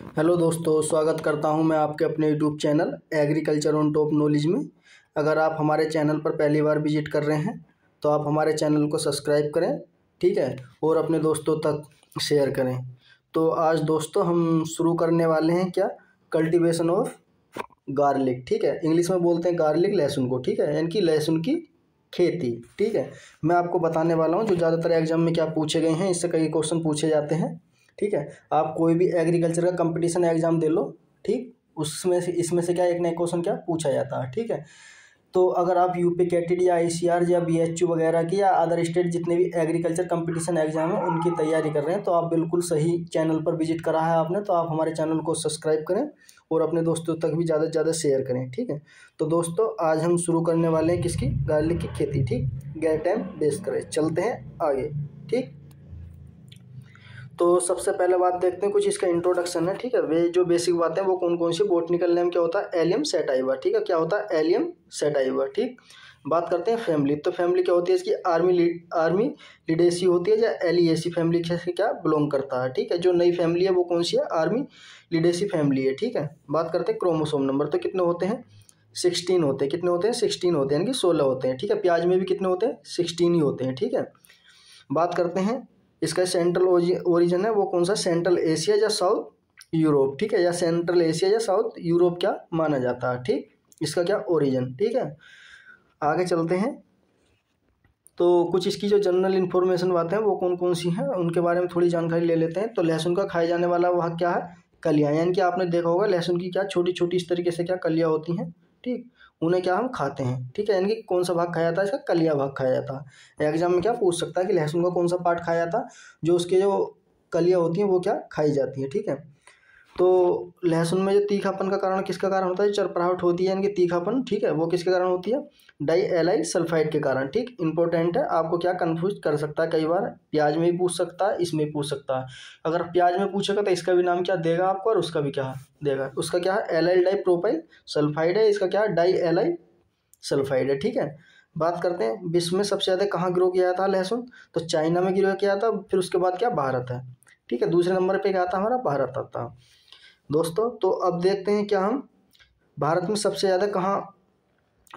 Hello दोस्तों, स्वागत करता हूं मैं आपके अपने YouTube channel agriculture on top knowledge में। अगर आप हमारे चैनल पर पहली बार विजिट कर रहे हैं तो आप हमारे चैनल को सब्सक्राइब करें, ठीक है, और अपने दोस्तों तक शेयर करें। तो आज दोस्तों हम शुरू करने वाले हैं क्या, कल्टीवेशन ऑफ गार्लिक, ठीक है। इंग्लिश में बोलते हैं गार्लिक, लहसुन को, ठीक है, यानी कि लहसुन की खेती, ठीक है। मैं आपको बताने वाला हूँ जो ज़्यादातर एग्जाम में क्या पूछे गए हैं, इससे कई क्वेश्चन पूछे जाते हैं, ठीक है। आप कोई भी एग्रीकल्चर का कंपटीशन एग्जाम दे लो, ठीक, उसमें से इसमें से क्या एक नया क्वेश्चन क्या पूछा जाता है, ठीक है। तो अगर आप यूपी कैटेड या आईसीआर या बीएचयू वगैरह की या अदर स्टेट जितने भी एग्रीकल्चर कंपटीशन एग्जाम है उनकी तैयारी कर रहे हैं तो आप बिल्कुल सही चैनल पर विजिट करा है आपने। तो आप हमारे चैनल को सब्सक्राइब करें और अपने दोस्तों तक भी ज़्यादा से ज़्यादा शेयर करें, ठीक है। तो दोस्तों आज हम शुरू करने वाले हैं किसकी, गार्लिक की खेती, ठीक। गैर टाइम वेस्ट करें, चलते हैं आगे, ठीक। तो सबसे पहले बात देखते हैं, कुछ इसका इंट्रोडक्शन है, ठीक है। वे जो बेसिक बातें वो कौन कौन सी, बोटनिकल नेम क्या होता है, एलियम सैटाइवा, ठीक है, क्या होता है, एलियम सैटाइवा, ठीक। बात करते हैं फैमिली, तो फैमिली क्या होती है इसकी, आर्मी लिडेसी होती है या एलिएसी फैमिली से क्या बिलोंग करता है, ठीक है। जो नई फैमिली है वो कौन सी है, आर्मी लिडेसी फैमिली है, ठीक है। बात करते हैं क्रोमोसोम नंबर, तो कितने होते हैं, 16 होते हैं। कितने होते हैं, 16 होते हैं, यानी कि 16 होते हैं, ठीक है। प्याज में भी कितने होते हैं, 16 ही होते हैं, ठीक है। बात करते हैं इसका सेंट्रल ओरिजिन है वो कौन सा, सेंट्रल एशिया या साउथ यूरोप, ठीक है, या सेंट्रल एशिया या साउथ यूरोप क्या माना जाता है, ठीक। इसका क्या ओरिजिन, ठीक है। आगे चलते हैं, तो कुछ इसकी जो जनरल इन्फॉर्मेशन बातें हैं वो कौन कौन सी हैं उनके बारे में थोड़ी जानकारी ले लेते हैं। तो लहसुन का खाया जाने वाला वह क्या है, कलियाँ, यानी कि आपने देखा होगा लहसुन की क्या छोटी छोटी इस तरीके से क्या कलियाँ होती हैं, ठीक, उन्हें क्या हम खाते हैं, ठीक है। यानी कि कौन सा भाग खाया जाता है, इसका कलिया भाग खाया जाता है। एग्जाम में क्या पूछ सकता है कि लहसुन का कौन सा पार्ट खाया जाता है, जो उसके जो कलियाँ होती हैं वो क्या खाई जाती है, ठीक है। तो लहसुन में जो तीखापन का कारण किसका कारण होता है, चरपराहट होती है, यानी कि तीखापन, ठीक है, वो किसके कारण होती है, डाई एलाइल सल्फाइड के कारण, ठीक। इंपॉर्टेंट है, आपको क्या कंफ्यूज कर सकता है कई बार, प्याज में भी पूछ सकता है, इसमें भी पूछ सकता है। अगर प्याज में पूछेगा तो इसका भी नाम क्या देगा आपको और उसका भी क्या देगा, उसका क्या है, एलाइल डाई प्रोपाइल सल्फाइड है, इसका क्या है, डाई एलाइल सल्फाइड है, ठीक है। बात करते हैं विश्व में सबसे ज़्यादा कहाँ ग्रो किया था लहसुन, तो चाइना में ग्रो किया था, फिर उसके बाद क्या भारत है, ठीक है। दूसरे नंबर पे क्या आता है हमारा, भारत आता है दोस्तों। तो अब देखते हैं क्या हम भारत में सबसे ज़्यादा कहाँ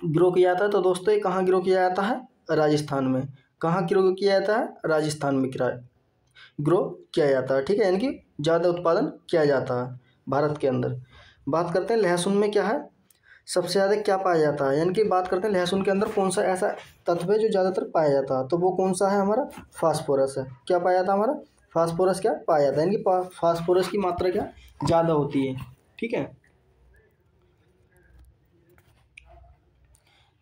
ग्रो किया जाता है। तो दोस्तों ये कहाँ ग्रो किया जाता है, राजस्थान में। कहाँ ग्रो किया जाता है, राजस्थान में ग्रो किया जाता है, ठीक है, यानी कि ज़्यादा उत्पादन किया जाता है भारत के अंदर। बात करते हैं लहसुन में क्या है, सबसे ज़्यादा क्या पाया जाता है, यानी कि बात करते हैं लहसुन के अंदर कौन सा ऐसा तत्व है जो ज़्यादातर पाया जाता है, तो वो कौन सा है हमारा, फास्फोरस है। क्या पाया जाता है हमारा, फास्फोरस क्या पाया जाता है, यानी कि फास्फोरस की मात्रा क्या ज़्यादा होती है, ठीक है।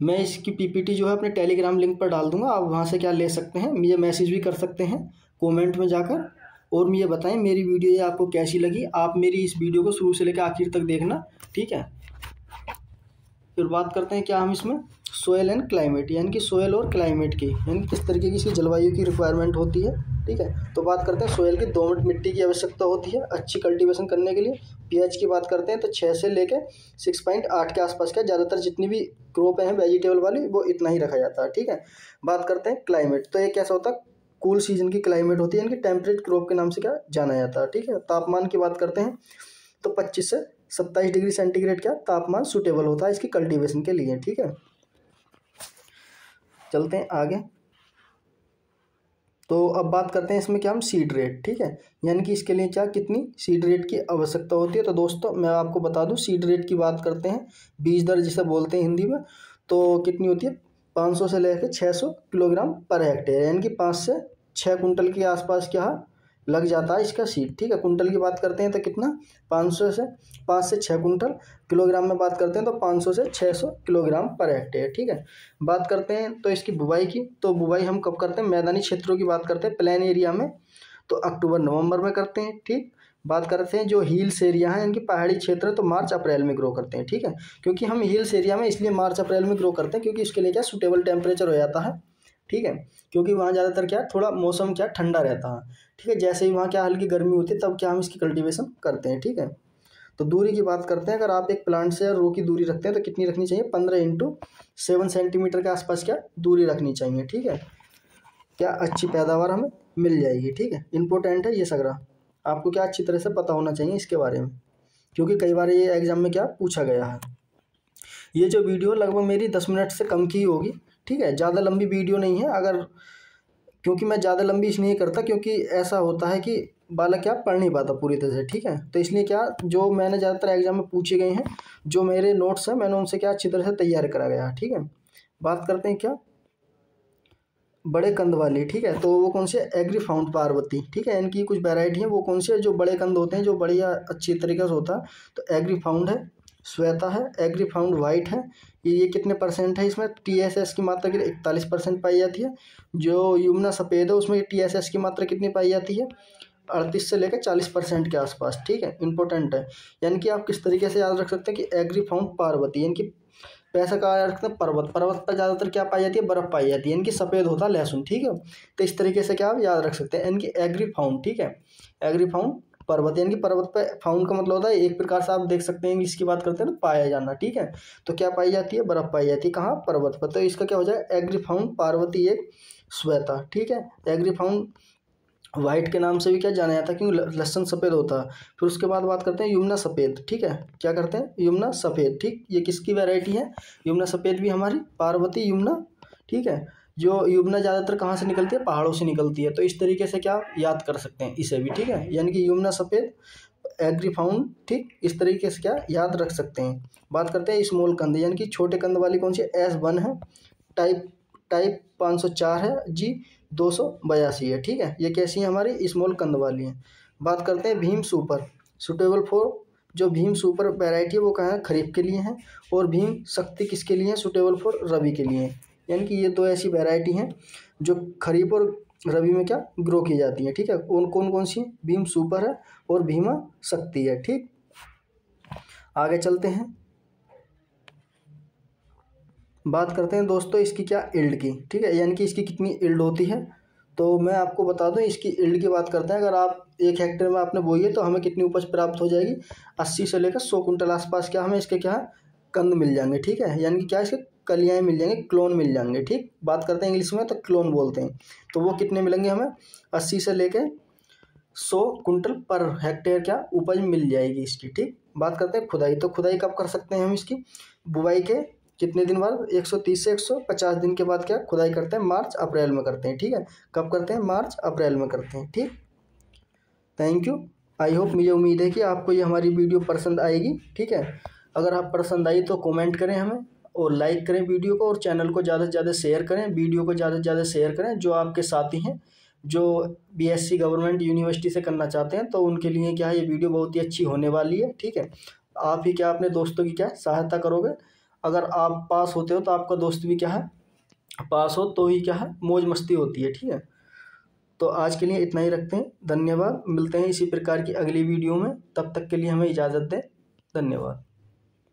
मैं इसकी पीपीटी जो है अपने टेलीग्राम लिंक पर डाल दूंगा, आप वहाँ से क्या ले सकते हैं, मुझे मैसेज भी कर सकते हैं कमेंट में जाकर, और मुझे बताएं मेरी वीडियो ये आपको कैसी लगी। आप मेरी इस वीडियो को शुरू से लेकर आखिर तक देखना, ठीक है। फिर बात करते हैं क्या हम इसमें, सोयल एंड क्लाइमेट, यानी कि सोयल और क्लाइमेट की, यानी किस तरीके की इसकी जलवायु की रिक्वायरमेंट होती है, ठीक है। तो बात करते हैं सोयल की, दोमट मिट्टी की आवश्यकता होती है अच्छी कल्टीवेशन करने के लिए। पीएच की बात करते हैं तो 6 से लेकर 6.8 के आसपास का, ज़्यादातर जितनी भी क्रॉप हैं वेजिटेबल वाली वो इतना ही रखा जाता है, ठीक है। बात करते हैं क्लाइमेट, तो ये कैसा होता है, कूल सीजन की क्लाइमेट होती है, यानी कि टेम्परेट क्रॉप के नाम से क्या जाना जाता है, ठीक है। तापमान की बात करते हैं तो 25 से 27 डिग्री सेंटीग्रेड क्या तापमान सूटेबल होता है इसकी कल्टीवेशन के लिए, ठीक है। चलते हैं आगे, तो अब बात करते हैं इसमें क्या हम सीड रेट, ठीक है, यानी कि इसके लिए क्या कितनी सीड रेट की आवश्यकता होती है। तो दोस्तों मैं आपको बता दूं, सीड रेट की बात करते हैं, बीज दर जिसे बोलते हैं हिंदी में, तो कितनी होती है, 500 से लेकर 600 किलोग्राम पर हेक्टेयर, यानी कि 5 से 6 कुंटल के आसपास क्या लग जाता है इसका सीड, ठीक है। कुंटल की बात करते हैं तो कितना, 500 से 5 से 6 कुंटल, किलोग्राम में बात करते हैं तो 500 से 600 किलोग्राम पर हेक्टेयर, ठीक है। बात करते हैं तो इसकी बुवाई की, तो बुवाई हम कब करते हैं, मैदानी क्षेत्रों की बात करते हैं, प्लेन एरिया में तो अक्टूबर नवंबर में करते हैं, ठीक। बात करते हैं जो हिल्स एरिया है, इनकी पहाड़ी क्षेत्र, तो मार्च अप्रैल में ग्रो करते हैं, ठीक है। क्योंकि हम हिल्स एरिया में इसलिए मार्च अप्रैल में ग्रो करते हैं क्योंकि इसके लिए क्या सूटेबल टेम्परेचर हो जाता है, ठीक है। क्योंकि वहाँ ज़्यादातर क्या थोड़ा मौसम क्या ठंडा रहता है, ठीक है। जैसे ही वहाँ क्या हल्की गर्मी होती है तब क्या हम इसकी कल्टीवेशन करते हैं, ठीक है। तो दूरी की बात करते हैं, अगर आप एक प्लांट से रो की दूरी रखते हैं तो कितनी रखनी चाहिए, 15 × 7 सेंटीमीटर के आसपास क्या दूरी रखनी चाहिए, ठीक है। क्या अच्छी पैदावार हमें मिल जाएगी, ठीक है। इंपॉर्टेंट है ये सगरा। आपको क्या अच्छी तरह से पता होना चाहिए इसके बारे में, क्योंकि कई बार ये एग्जाम में क्या पूछा गया है। ये जो वीडियो लगभग मेरी 10 मिनट से कम की होगी, ठीक है, ज़्यादा लंबी वीडियो नहीं है। अगर क्योंकि मैं ज़्यादा लंबी इसलिए करता क्योंकि ऐसा होता है कि बालक क्या पढ़ नहीं पाता पूरी तरह से, ठीक है। तो इसलिए क्या जो मैंने ज़्यादातर एग्जाम में पूछे गए हैं, जो मेरे नोट्स हैं, मैंने उनसे क्या अच्छी तरह से तैयार करा गया, ठीक है। बात करते हैं क्या बड़े कंद वाली, ठीक है। तो वो कौन सी है, एग्रीफाउंड पार्वती, ठीक है। इनकी कुछ वैरायटी है, वो कौन सी है, जो बड़े कंद होते हैं, जो बढ़िया अच्छी तरीके से होता है। तो एग्रीफाउंड है, श्वेता है, एग्रीफाउंड वाइट है। ये कितने परसेंट है, इसमें TSS की मात्रा की 41% पाई जाती है। जो यमुना सफ़ेद है उसमें TSS की मात्रा कितनी पाई जाती है, 38 से लेकर 40% के आसपास, ठीक है। इंपॉर्टेंट है, यानी कि आप किस तरीके से याद रख सकते हैं कि एग्रीफाउंड पार्वती, यानी कि पैसा कहा याद रखते हैं पर्वत, पर्वत पर ज़्यादातर क्या पाई जाती है, बर्फ़ पाई जाती है, यानी कि सफ़ेद होता है लहसुन, ठीक है। तो इस तरीके से क्या आप याद रख सकते हैं, यानी कि एग्रीफाउंड, ठीक है, एग्रीफाउंड पर्वत, यानी कि पर्वत पे फाउंड का मतलब होता है एक प्रकार से आप देख सकते हैं इंग्लिश की बात करते हैं तो पाया जाना, ठीक है। तो क्या पाई जाती है, बर्फ़ पाई जाती है, कहाँ, पर्वत पर। तो इसका क्या हो जाए, एग्रीफाउंड पार्वती एक श्वेता, ठीक है। एग्रीफाउंड वाइट के नाम से भी क्या जाना जाता है क्योंकि लहसुन सफ़ेद होता है। फिर उसके बाद बात करते हैं यमुना सफ़ेद, ठीक है। क्या करते हैं, यमुना सफ़ेद, ठीक। ये किसकी वैरायटी है, यमुना सफ़ेद भी हमारी पार्वती यमुना, ठीक है। जो यमुना ज़्यादातर कहाँ से निकलती है, पहाड़ों से निकलती है। तो इस तरीके से क्या याद कर सकते हैं इसे भी, ठीक है, यानी कि यमुना सफ़ेद, एग्रीफाउंड, ठीक, इस तरीके से क्या याद रख सकते हैं। बात करते हैं स्मॉल कंद, यानी कि छोटे कंद वाली कौन सी, S1 है, टाइप टाइप 504 है, G282 है, ठीक है। ये कैसी है, हमारी स्मॉल कंद वाली है। बात करते हैं भीम सुपर, सुटेबल फॉर, जो भीम सुपर वैरायटी है वो कहाँ है, खरीफ के लिए है। और भीम शक्ति किसके लिए है, सुटेबल फॉर रबी के लिए है। यानी कि ये दो ऐसी वैरायटी हैं जो खरीफ और रबी में क्या ग्रो की जाती है, ठीक है। कौन कौन सी, भीम सुपर है और भीमा शक्ति है, ठीक। आगे चलते हैं, बात करते हैं दोस्तों इसकी क्या इल्ड की, ठीक है, यानी कि इसकी कितनी इल्ड होती है। तो मैं आपको बता दूं इसकी इल्ड की बात करते हैं। अगर आप 1 हेक्टेयर में आपने बोई है तो हमें कितनी उपज प्राप्त हो जाएगी, 80 से लेकर 100 कुंटल आसपास क्या हमें इसके क्या कंद मिल जाएंगे, ठीक है। यानी कि क्या इसके कलियाएँ मिल जाएंगे, क्लोन मिल जाएंगे, ठीक। बात करते हैं इंग्लिश में तो क्लोन बोलते हैं। तो वो कितने मिलेंगे हमें, 80 से लेकर 100 कुंटल पर हेक्टेयर क्या उपज मिल जाएगी इसकी, ठीक। बात करते हैं खुदाई, तो खुदाई कब कर सकते हैं हम इसकी, बुवाई के कितने दिन बाद, 130 से 150 दिन के बाद क्या खुदाई करते हैं, मार्च अप्रैल में करते हैं, ठीक है। कब करते हैं, मार्च अप्रैल में करते हैं, ठीक। थैंक यू, आई होप, मुझे उम्मीद है कि आपको ये हमारी वीडियो पसंद आएगी, ठीक है। अगर आप पसंद आई तो कमेंट करें हमें और लाइक करें वीडियो को, और चैनल को ज़्यादा से ज़्यादा शेयर करें, वीडियो को ज़्यादा से ज़्यादा शेयर करें। जो आपके साथी हैं जो BSc गवर्नमेंट यूनिवर्सिटी से करना चाहते हैं तो उनके लिए क्या है ये वीडियो बहुत ही अच्छी होने वाली है, ठीक है। आप ही क्या अपने दोस्तों की क्या सहायता करोगे, अगर आप पास होते हो तो आपका दोस्त भी क्या है पास हो, तो ही क्या है मौज मस्ती होती है, ठीक है। तो आज के लिए इतना ही रखते हैं, धन्यवाद। मिलते हैं इसी प्रकार की अगली वीडियो में, तब तक के लिए हमें इजाज़त दें, धन्यवाद।